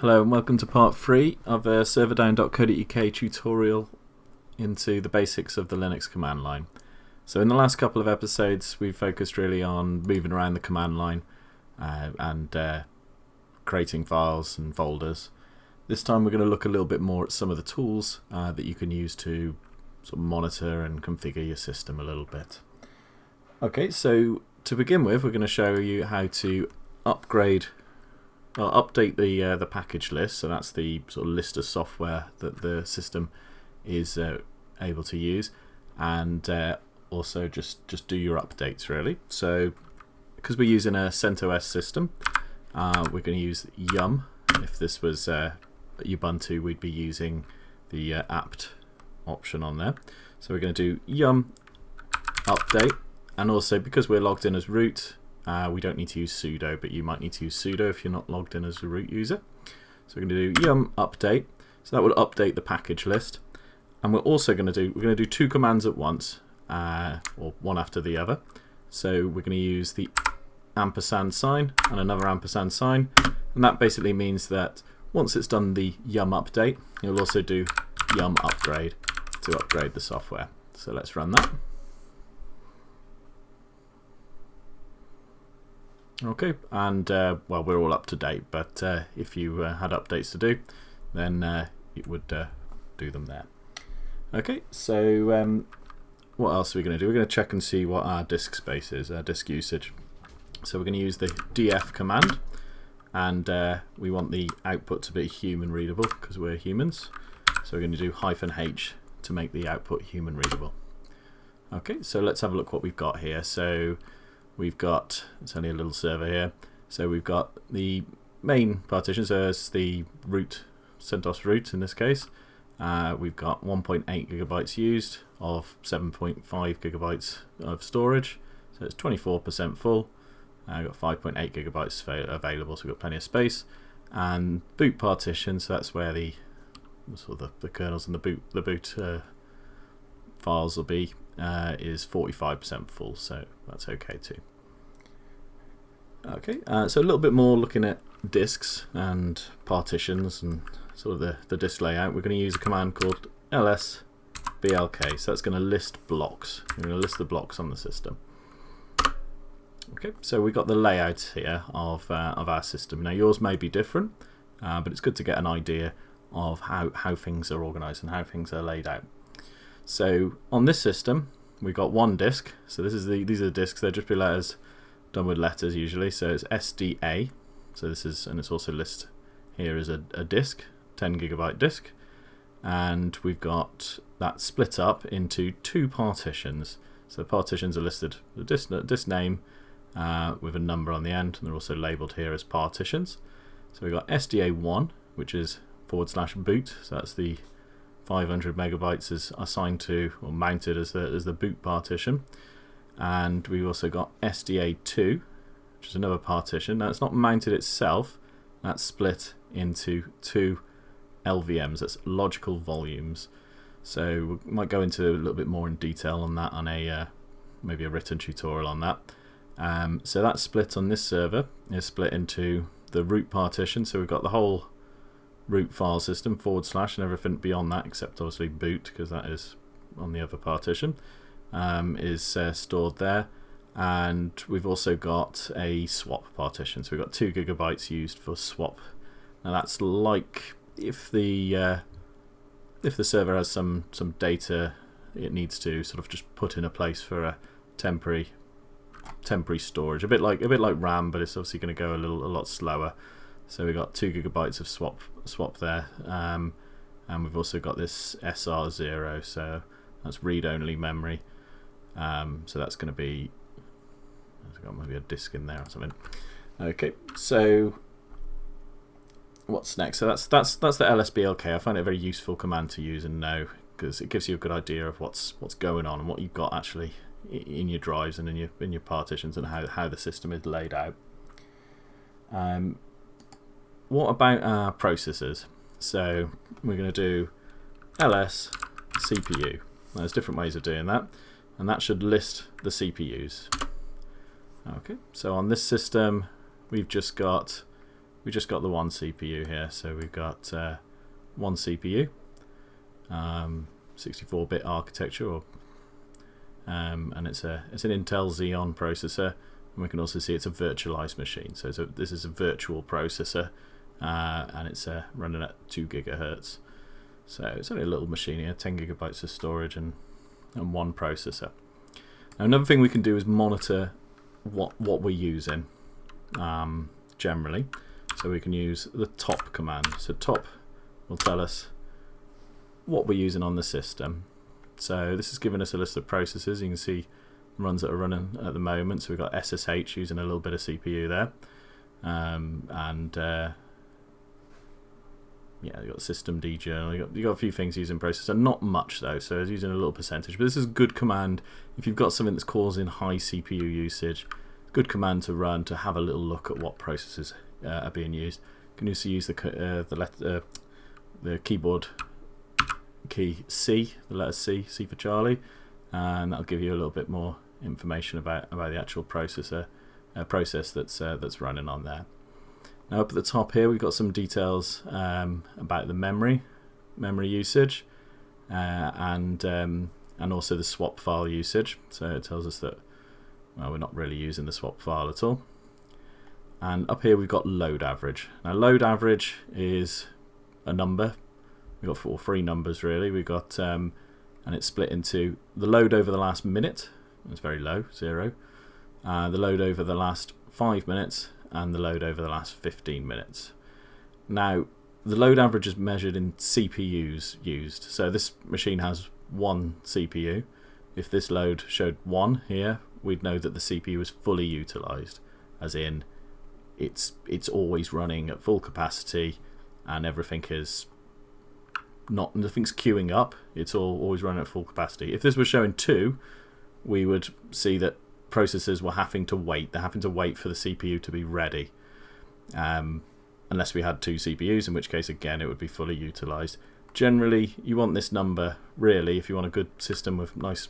Hello and welcome to part 3 of a ServerDown.co.uk tutorial into the basics of the Linux command line. So in the last couple of episodes we've focused really on moving around the command line and creating files and folders. This time we're going to look a little bit more at some of the tools that you can use to sort of monitor and configure your system a little bit. Okay, so to begin with we're going to show you how to update the package list. So that's the sort of list of software that the system is able to use, and also just do your updates really. So because we're using a CentOS system, we're going to use yum. If this was Ubuntu, we'd be using the apt option on there. So we're going to do yum update, and also because we're logged in as root, we don't need to use sudo, but you might need to use sudo if you're not logged in as a root user. So we're going to do yum update. So that will update the package list. And we're also going to do two commands at once, or one after the other. So we're going to use the ampersand sign and another ampersand sign, and that basically means that once it's done the yum update, you'll also do yum upgrade to upgrade the software. So let's run that. Okay, and well, we're all up to date, but if you had updates to do, then it would do them there. Okay, so what else are we going to do? We're going to check and see what our disk space is, our disk usage. So we're going to use the df command, and we want the output to be human readable because we're humans. So we're going to do -h to make the output human readable. Okay, so let's have a look what we've got here. So we've got, it's only a little server here, so we've got the main partition, so it's the root, CentOS root in this case. We've got 1.8 gigabytes used of 7.5 gigabytes of storage, so it's 24% full. I've got 5.8 gigabytes available, so we've got plenty of space. And boot partition, so that's where the sort of the kernels and the boot files will be, is 45% full, so that's okay too. Okay, so a little bit more looking at disks and partitions and sort of the disk layout. We're going to use a command called lsblk, so that's going to list blocks. We're going to list the blocks on the system. Okay, so we've got the layout here of our system. Now yours may be different, but it's good to get an idea of how things are organised and how things are laid out. So on this system we've got one disk, so these are the disks. They'll just be letters done with letters usually, so it's SDA, so this is, and it's also listed here as a disk, 10 gigabyte disk, and we've got that split up into two partitions. So the partitions are listed, the disk name with a number on the end, and they're also labelled here as partitions. So we've got SDA1, which is /boot, so that's the 500 megabytes is assigned to or mounted as the boot partition. And we've also got SDA2, which is another partition. Now it's not mounted itself, that's split into two LVMs, that's logical volumes. So we might go into a little bit more in detail on that on a maybe a written tutorial on that. So that split on this server is split into the root partition, so we've got the whole root file system / and everything beyond that except obviously boot, because that is on the other partition, is stored there. And we've also got a swap partition, so we've got 2 gigabytes used for swap. Now that's like if the server has some data it needs to sort of just put in a place for a temporary storage, a bit like RAM, but it's obviously going to go a lot slower. So we've got 2 gigabytes of swap there, and we've also got this SR0, so that's read-only memory. So that's going to be, I've got maybe a disk in there or something. Okay, so what's next? So that's the lsblk. I find it a very useful command to use and know, because it gives you a good idea of what's going on and what you've got actually in your drives and in your partitions and how the system is laid out. What about our processors? So we're going to do ls CPU. There's different ways of doing that, and that should list the CPUs. Okay, so on this system we've just got we just got the one CPU here, so we've got one CPU, 64-bit architecture, and it's an Intel Xeon processor, and we can also see it's a virtualized machine. So this is a virtual processor, and it's running at 2 GHz. So it's only a little machine here, 10 GB of storage and one processor. Now another thing we can do is monitor what we're using generally. So we can use the top command. So top will tell us what we're using on the system. So this has given us a list of processors. You can see runs that are running at the moment. So we've got SSH using a little bit of CPU there, yeah, you've got system journal. You got a few things using processor, not much though. So it's using a little percentage. But this is a good command if you've got something that's causing high CPU usage. Good command to run to have a little look at what processors are being used. You can also use the keyboard key C, the letter C for Charlie, and that'll give you a little bit more information about the actual processor process that's running on there. Now up at the top here we've got some details about the memory usage and also the swap file usage. So it tells us that, well, we're not really using the swap file at all. And up here we've got load average. Now load average is a number. We've got three numbers really. We've got and it's split into the load over the last minute. It's very low, 0. The load over the last 5 minutes, and the load over the last 15 minutes. Now the load average is measured in CPUs used. So this machine has one CPU. If this load showed 1 here, we'd know that the CPU is fully utilized, as in it's always running at full capacity and everything is nothing's queuing up, it's always running at full capacity. If this was showing 2, we would see that processors were having to wait. They're having to wait for the CPU to be ready, unless we had 2 CPUs, in which case again it would be fully utilized. Generally you want this number, really, if you want a good system with nice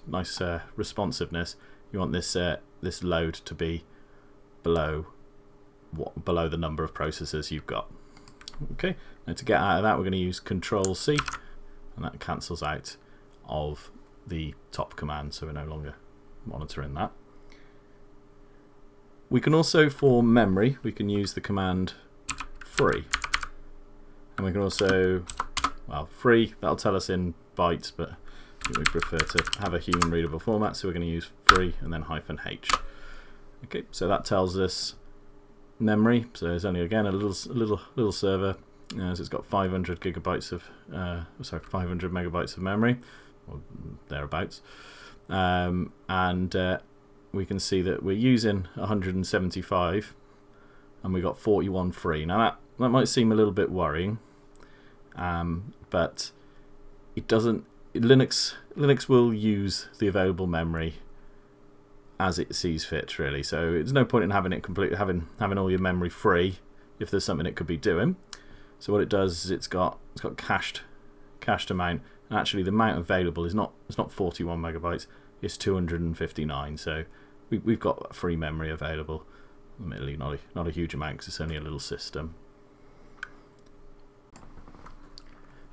responsiveness, you want this load to be below the number of processors you've got. Okay, now to get out of that we're going to use Control C, and that cancels out of the top command, so we're no longer monitoring that. We can also, for memory, we can use the command free, and we can also, well, free, that'll tell us in bytes, but we prefer to have a human readable format, so we're going to use free and then -h. Okay, so that tells us memory. So it's only again a little server, so it's got 500 gigabytes of 500 megabytes of memory, or thereabouts, and we can see that we're using 175 and we got 41 free. Now that might seem a little bit worrying, but it doesn't. Linux will use the available memory as it sees fit, really. So there's no point in having it having all your memory free if there's something it could be doing. So what it does is it's got cached amount, and actually the amount available is not 41 megabytes, it's 259. So we've got free memory available. Admittedly not a huge amount because it's only a little system.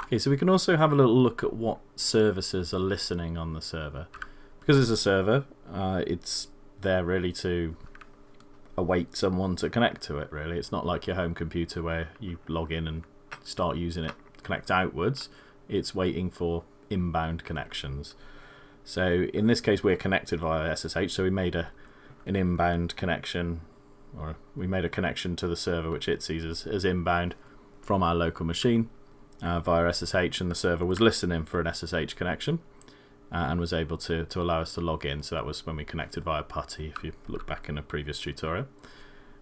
Okay, so we can also have a little look at what services are listening on the server. Because it's a server, it's there really to await someone to connect to it, really. It's not like your home computer where you log in and start using it, connect outwards. It's waiting for inbound connections. So in this case we're connected via SSH, so we made an inbound connection, or we made a connection to the server which it sees as inbound from our local machine via SSH, and the server was listening for an SSH connection. And was able to allow us to log in. So that was when we connected via PuTTY, if you look back in a previous tutorial.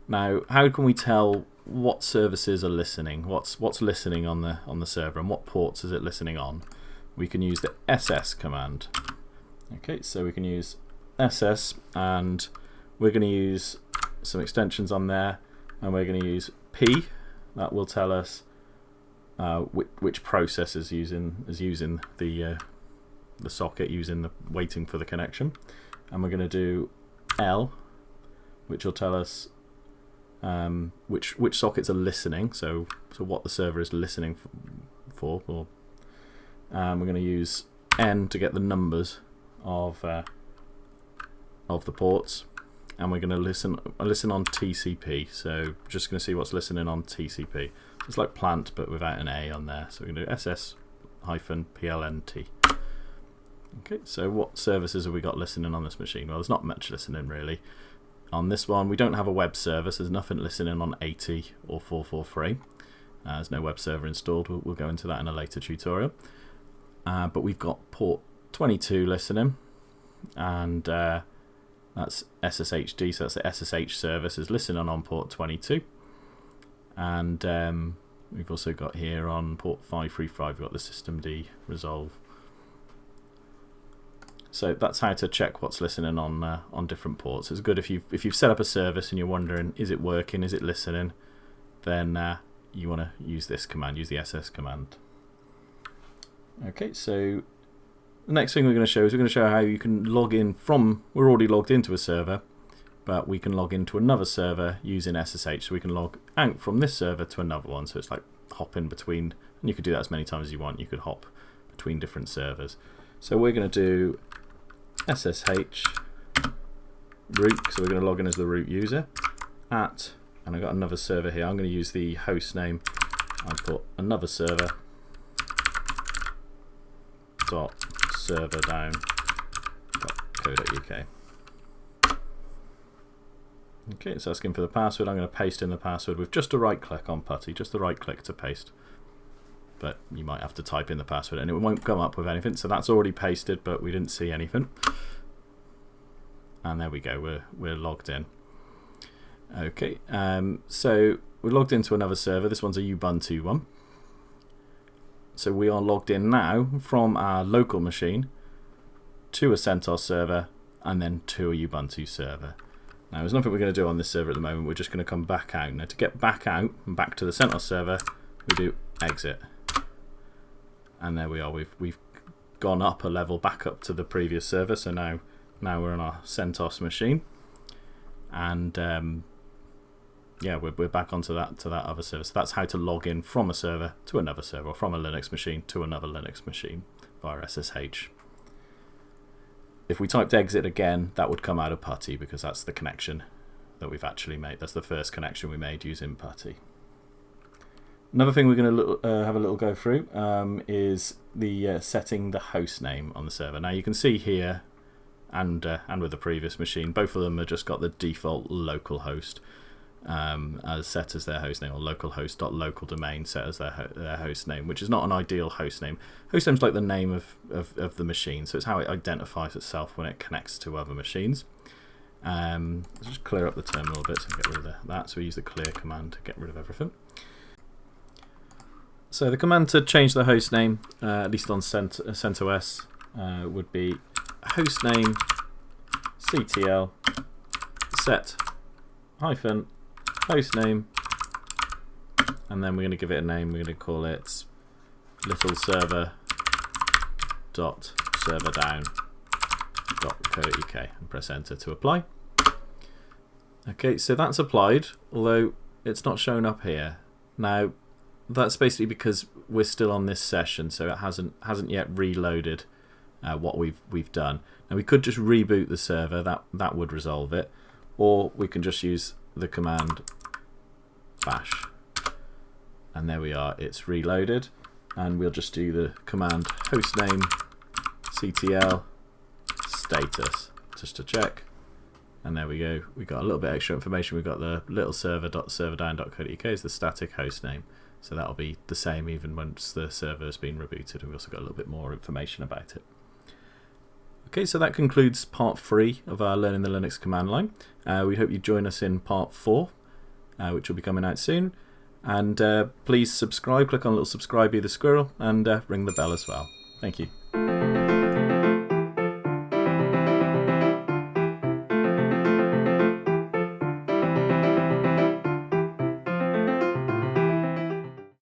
Now, how can we tell what services are listening? What's listening on the server, and what ports is it listening on? We can use the SS command. Okay, so we can use SS, and we're going to use some extensions on there, and we're going to use P. That will tell us which process is using the socket, waiting for the connection. And we're going to do L, which will tell us which sockets are listening, so what the server is listening for. Or we're going to use N to get the numbers of the ports, and we're going to listen on TCP. So just going to see what's listening on TCP. So it's like plant but without an A on there. So we're going to do SS-PLNT. Okay, so what services have we got listening on this machine? Well, there's not much listening really. On this one, we don't have a web server, so there's nothing listening on 80 or 443. There's no web server installed. We'll go into that in a later tutorial. But we've got port 22 listening, and that's SSHD, so that's the SSH service is listening on port 22. And we've also got here on port 535, we've got the systemd resolve. So that's how to check what's listening on different ports. It's good if you've set up a service and you're wondering, is it working, is it listening, then you want to use this command, use the ss command. Okay, so the next thing we're going to show is we're going to show how you can log in from, we're already logged into a server, but we can log into another server using SSH. So we can log out from this server to another one. So it's like hopping between, and you could do that as many times as you want. You could hop between different servers. So we're going to do SSH root, so we're going to log in as the root user and I've got another server here. I'm going to use the host name. I'll put another server .serverdown.co.uk. Okay, it's asking for the password. I'm going to paste in the password with just a right click on PuTTY, just the right click to paste. But you might have to type in the password and it won't come up with anything. So that's already pasted, but we didn't see anything. And there we go, we're logged in. Okay, so we're logged into another server. This one's a Ubuntu one. So we are logged in now from our local machine to a CentOS server and then to a Ubuntu server. Now there's nothing we're going to do on this server at the moment. We're just going to come back out. Now to get back out and back to the CentOS server, we do exit. And there we are. We've gone up a level back up to the previous server. So now we're on our CentOS machine, and yeah, we're back onto that other server. So that's how to log in from a server to another server, or from a Linux machine to another Linux machine via SSH. If we typed exit again, that would come out of PuTTY because that's the connection that we've actually made. That's the first connection we made using PuTTY. Another thing we're going to have a little go through is the setting the host name on the server. Now you can see here, and with the previous machine, both of them have just got the default localhost as set as their host name, or localhost.localdomain set as their host name, which is not an ideal host name. Host name's like the name of the machine, so it's how it identifies itself when it connects to other machines. Let's just clear up the terminal a bit to get rid of that. So we use the clear command to get rid of everything. So the command to change the host name, at least on CentOS, would be hostname ctl set hyphen hostname, and then we're going to give it a name. We're going to call it little server.serverdown.co.uk and press enter to apply. Okay, so that's applied, although it's not shown up here. Now that's basically because we're still on this session, so it hasn't yet reloaded what we've done. Now we could just reboot the server, that would resolve it, or we can just use the command bash, and there we are, it's reloaded. And we'll just do the command hostname ctl status just to check, and there we go, we got a little bit extra information. We've got the little server.serverdown.co.uk is the static host name, so that'll be the same even once the server has been rebooted, and we've also got a little bit more information about it. Okay, so that concludes part 3 of our Learning the Linux command line. We hope you join us in part 4, which will be coming out soon. And please subscribe, click on the little subscribe, be the squirrel, and ring the bell as well. Thank you.